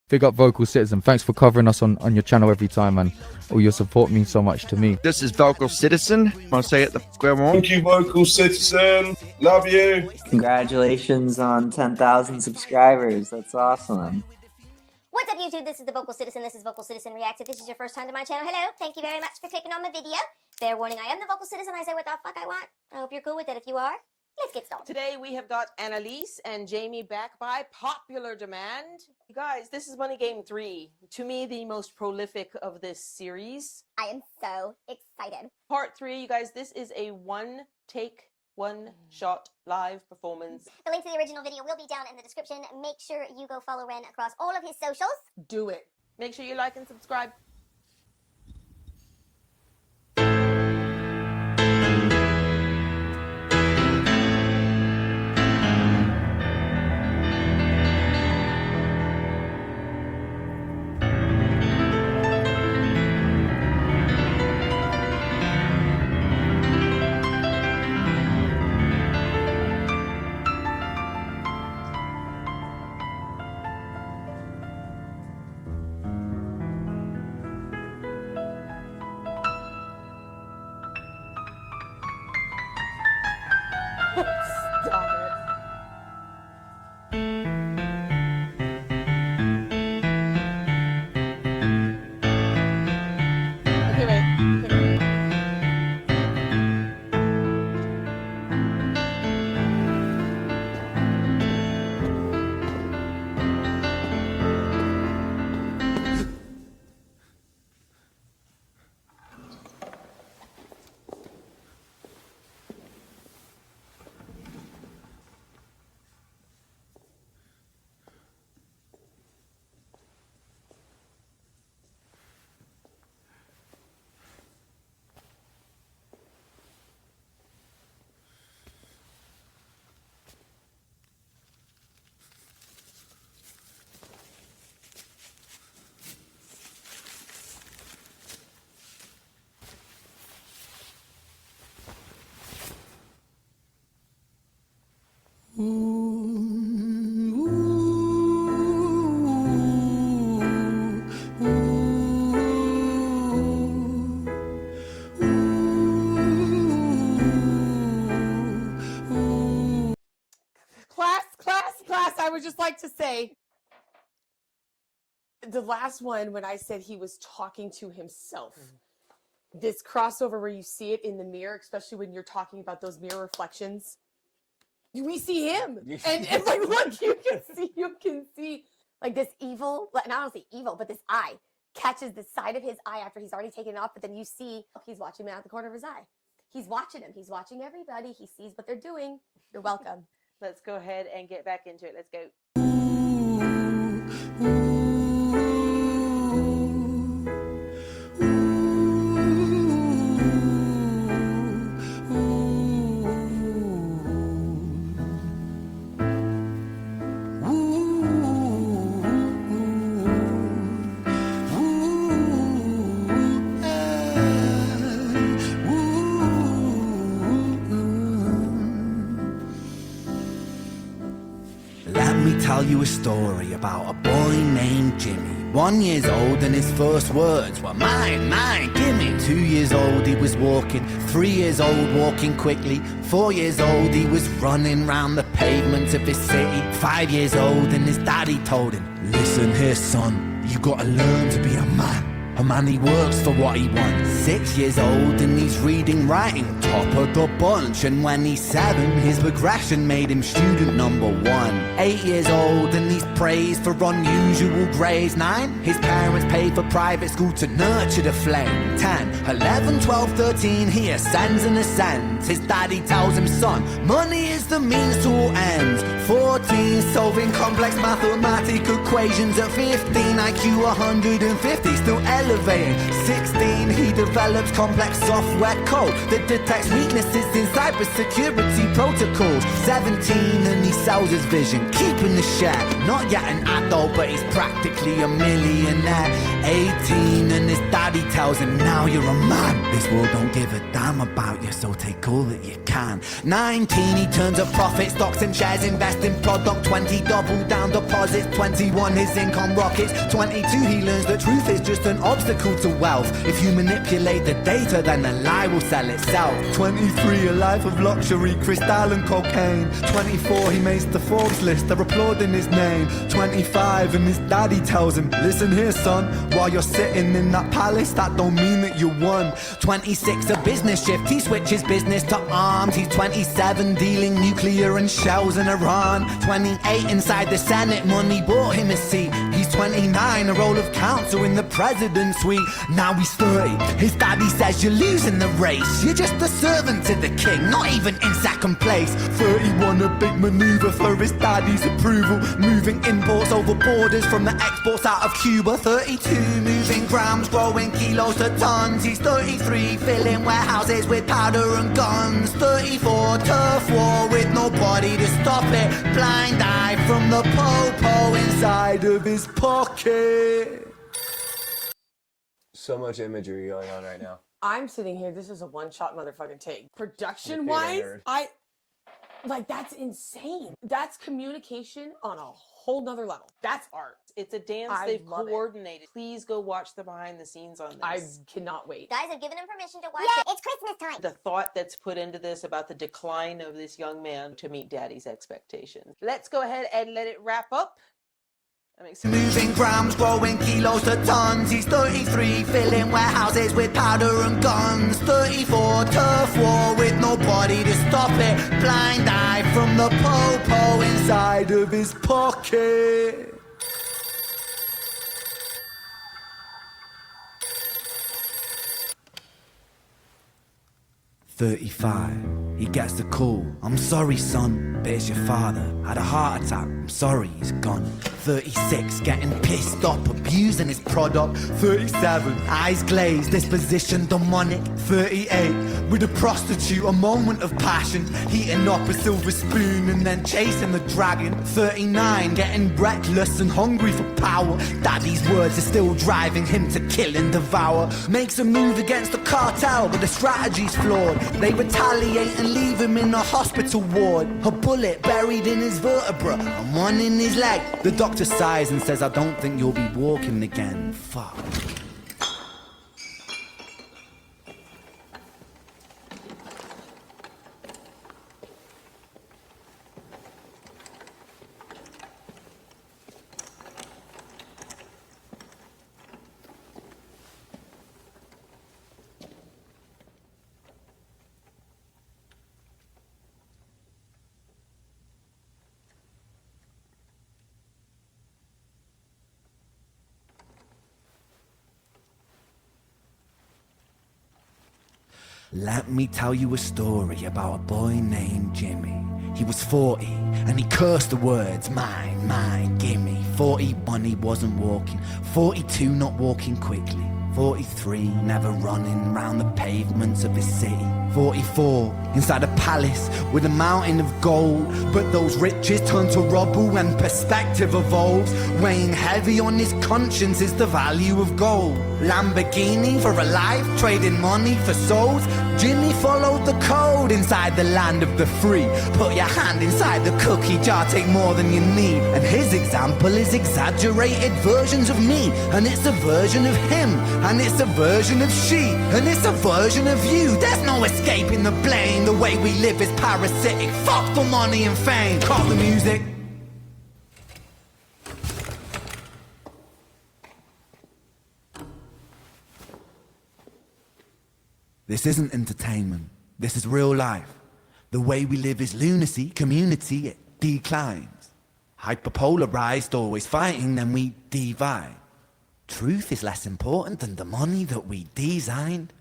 Big up VocalCitizen. Thanks for covering us on your channel every time, and all your support means so much to me. This is VocalCitizen. I'll say it the square one. Thank you, VocalCitizen. Love you. Congratulations on 10,000 subscribers. That's awesome. What's up, YouTube? This is the VocalCitizen. This is VocalCitizen Reacts. If this is your first time to my channel, hello. Thank you very much for clicking on the video. Fair warning, I am the VocalCitizen. I say what the fuck I want. I hope you're cool with it. If you are, let's get started. Today we have got Annalise and Jamie back by popular demand. You guys, this is Money Game 3. To me, the most prolific of this series. I am so excited. Part 3, you guys, this is a one-take, one-shot live performance. The link to the original video will be down in the description. Make sure you go follow Ren across all of his socials. Do it. Make sure you like and subscribe. Stop it. Okay, wait. Class, I would just like to say, the last one when I said he was talking to himself, this crossover where you see it in the mirror, especially when you're talking about those mirror reflections, we see him. And like, look, you can see like this evil, not honestly evil, but this eye catches the side of his eye after he's already taken it off, but then you see he's watching him out the corner of his eye. He's watching him. He's watching everybody. He sees what they're doing. You're welcome. Let's go ahead and get back into it. Let's go. Let me tell you a story about a boy named Jimmy. 1 year old and his first words were mine, mine, gimme. 2 years old he was walking, 3 years old walking quickly. 4 years old he was running round the pavements of his city. 5 years old and his daddy told him, listen here son, you gotta learn to be a man. A man, he works for what he wants. 6 years old and he's reading, writing, top of the bunch. And when he's 7, his progression made him student number 1. 8 years old and he's praised for unusual grades. 9, his parents paid for private school to nurture the flame. 10, 11, 12, 13, he ascends and ascends. His daddy tells him, son, money is the means to all ends. 14, solving complex mathematic equations. At 15, IQ 150, still elevating. 16, he develops complex software code that detects weaknesses in cybersecurity protocols. 17, and he sells his vision, keeping the share. Not yet an adult, but he's practically a millionaire. 18, and his daddy tells him, now you're a man. This world don't give a damn about you, so take all that you can. 19, he turns a profit, stocks and shares, invest in product. 20, double down deposits. 21, his income rockets. 22, he learns that truth is just an obstacle to wealth. If you manipulate the data, then the lie will sell itself. 23, a life of luxury, crystal and cocaine. 24, he makes the Forbes list, they're applauding his name. 25, and his daddy tells him, listen here son, while you're sitting in that palace, that don't mean that you won. 26, a business shift, he switches business to arms. He's 27, dealing nuclear and shells in Iran. 28, inside the Senate, money bought him a seat. He's 29, a role of counsel in the president's suite. Now he's 30, his daddy says you're losing the race. You're just a servant to the king, not even in second place. 31, a big maneuver for his daddy's approval, moving imports over borders from the exports out of Cuba. 32, moving grams, growing kilos to tons. He's 33, filling warehouses with powder and guns. 34, turf war with nobody to stop it. Blind eye from the po-po inside of his pocket. So much imagery going on right now. I'm sitting here. This is a one-shot motherfucking take. Production Your wise, favorite I like that's insane. That's communication on a whole nother level. That's art. It's a dance I they've love it. coordinated. Please go watch the behind the scenes on this. I cannot wait. Guys have given him permission to watch it. It's Christmas time. The thought that's put into this about the decline of this young man to meet daddy's expectations. Let's go ahead and let it wrap up. Moving grams, growing kilos to tons. He's 33, filling warehouses with powder and guns. 34, turf war with nobody to stop it. Blind eye from the po-po inside of his pocket. "35, he gets the call. I'm sorry, son, but it's your father. Had a heart attack. I'm sorry, he's gone. 36, getting pissed off, abusing his product. 37, eyes glazed, disposition demonic. 38, with a prostitute, a moment of passion, heating up a silver spoon and then chasing the dragon. 39, getting reckless and hungry for power. Daddy's words are still driving him to kill and devour. Makes a move against the cartel, but the strategy's flawed. They retaliate and leave him in a hospital ward. A bullet buried in his vertebra and one in his leg. The doctor sighs and says, I don't think you'll be walking again. Fuck. Let me tell you a story about a boy named Jimmy. He was 40 and he cursed the words, mine, mine, gimme. 41 he wasn't walking, 42 not walking quickly, 43 never running round the pavements of his city, 44 inside a palace with a mountain of gold. But those riches turn to rubble when perspective evolves. Weighing heavy on his conscience is the value of gold. Lamborghini for a life, trading money for souls. Jimmy followed the code inside the land of the free. Put your hand inside the cookie jar, take more than you need. And his example is exaggerated versions of me. And it's a version of him, and it's a version of she, and it's a version of you. There's no escaping the blame. The way we live is parasitic. Fuck for money and fame. Cut the music. This isn't entertainment. This is real life. The way we live is lunacy, community, it declines. Hyperpolarized, always fighting, then we divide. Truth is less important than the money that we designed.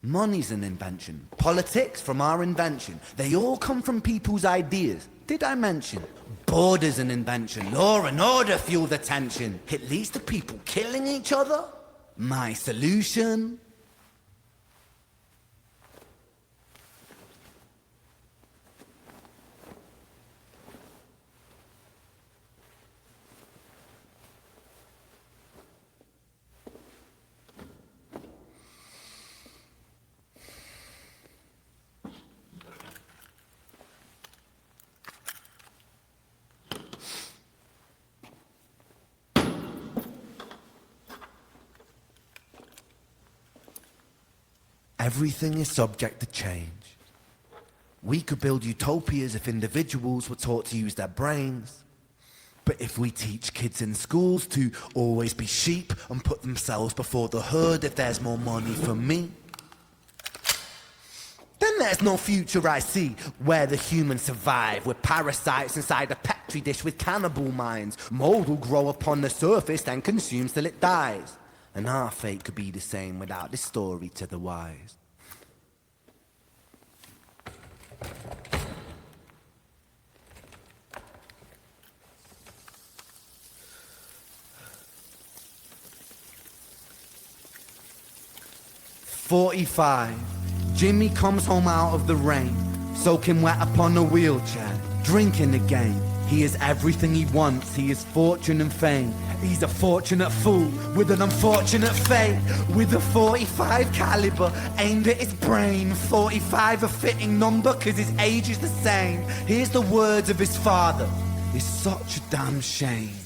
Money's an invention. Politics from our invention. They all come from people's ideas. Did I mention? Border's an invention. Law and order fuel the tension. It leads to people killing each other. My solution? Everything is subject to change. We could build utopias if individuals were taught to use their brains. But if we teach kids in schools to always be sheep and put themselves before the herd if there's more money for me, then there's no future I see where the humans survive with parasites inside a petri dish with cannibal minds. Mold will grow upon the surface then consumes till it dies. And our fate could be the same without this story to the wise. "45. Jimmy comes home out of the rain, soaking wet upon a wheelchair, drinking again. He is everything he wants, he is fortune and fame. He's a fortunate fool with an unfortunate fate. With a 45 caliber aimed at his brain. 45 a fitting number cause his age is the same. Here's the words of his father, it's such a damn shame.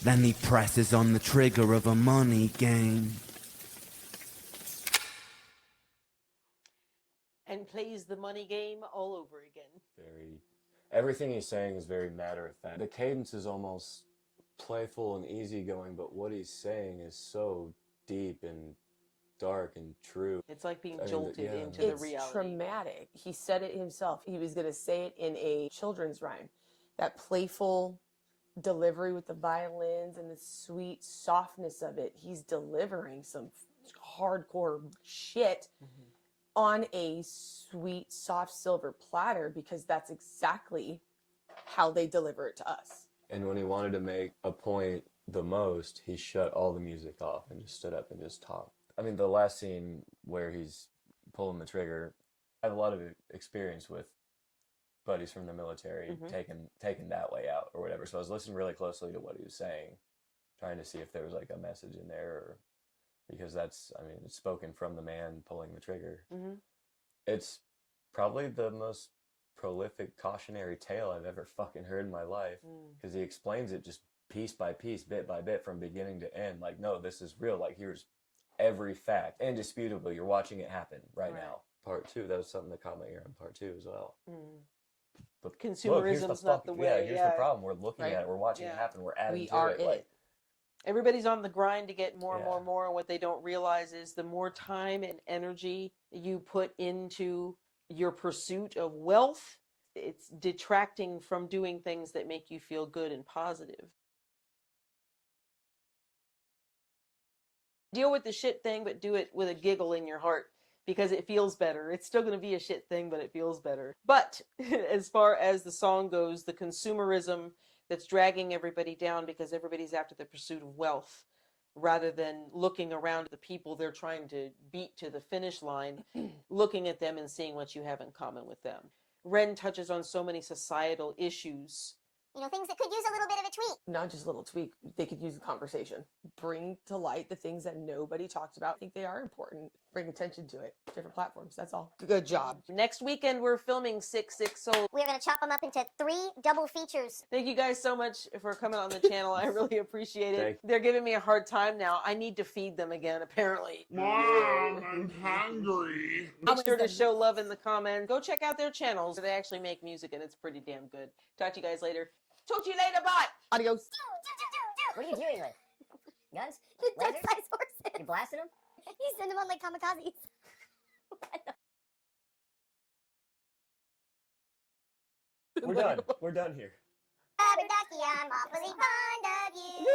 Then he presses on the trigger of a money game. And plays the money game all over again. Everything he's saying is very matter of fact. The cadence is almost playful and easygoing, but what he's saying is so deep and dark and true. It's like being I mean, jolted yeah. into the It's reality. traumatic. He said it himself. He was going to say it in a children's rhyme. That playful delivery with the violins and the sweet softness of it. He's delivering some hardcore shit on a sweet, soft silver platter because that's exactly how they deliver it to us. And when he wanted to make a point the most, he shut all the music off and just stood up and just talked. I mean, the last scene where he's pulling the trigger, I have a lot of experience with buddies from the military taking that way out or whatever. So I was listening really closely to what he was saying, trying to see if there was like a message in there, or, because that's, I mean, it's spoken from the man pulling the trigger. It's probably the most prolific cautionary tale I've ever fucking heard in my life, because he explains it just piece by piece, bit by bit, from beginning to end. Like, no, this is real. Like, here's every fact. Indisputably, you're watching it happen right now. Part 2, that was something that caught my ear on part 2 as well. But Consumerism's not the way. Yeah, here's the problem. We're looking at it. We're watching it happen. We're adding We to are it. it. Like, Everybody's on the grind to get more and Yeah. more and more. And what they don't realize is the more time and energy you put into your pursuit of wealth, it's detracting from doing things that make you feel good and positive. Deal with the shit thing, but do it with a giggle in your heart because it feels better. It's still going to be a shit thing, but it feels better. But as far as the song goes, the consumerism that's dragging everybody down because everybody's after the pursuit of wealth rather than looking around at the people they're trying to beat to the finish line, looking at them and seeing what you have in common with them. Ren touches on so many societal issues. You know, things that could use a little bit of a tweak. Not just a little tweak, they could use a conversation. Bring to light the things that nobody talks about. I think they are important. Bring attention to it. Different platforms, that's all. Good job. Next weekend, we're filming 6 Soul. We're going to chop them up into 3 double features. Thank you guys so much for coming on the channel. I really appreciate it. They're giving me a hard time now. I need to feed them again, apparently. Mom, I'm hungry. Make sure to show love in the comments. Go check out their channels. They actually make music, and it's pretty damn good. Talk to you guys later. Talk to you later, bye. Adios. What are you dealing with? Guns? Dead-sized horses. You blasting them? You send them on like kamikazes. we're done. We're done here. I'm awfully fond of you.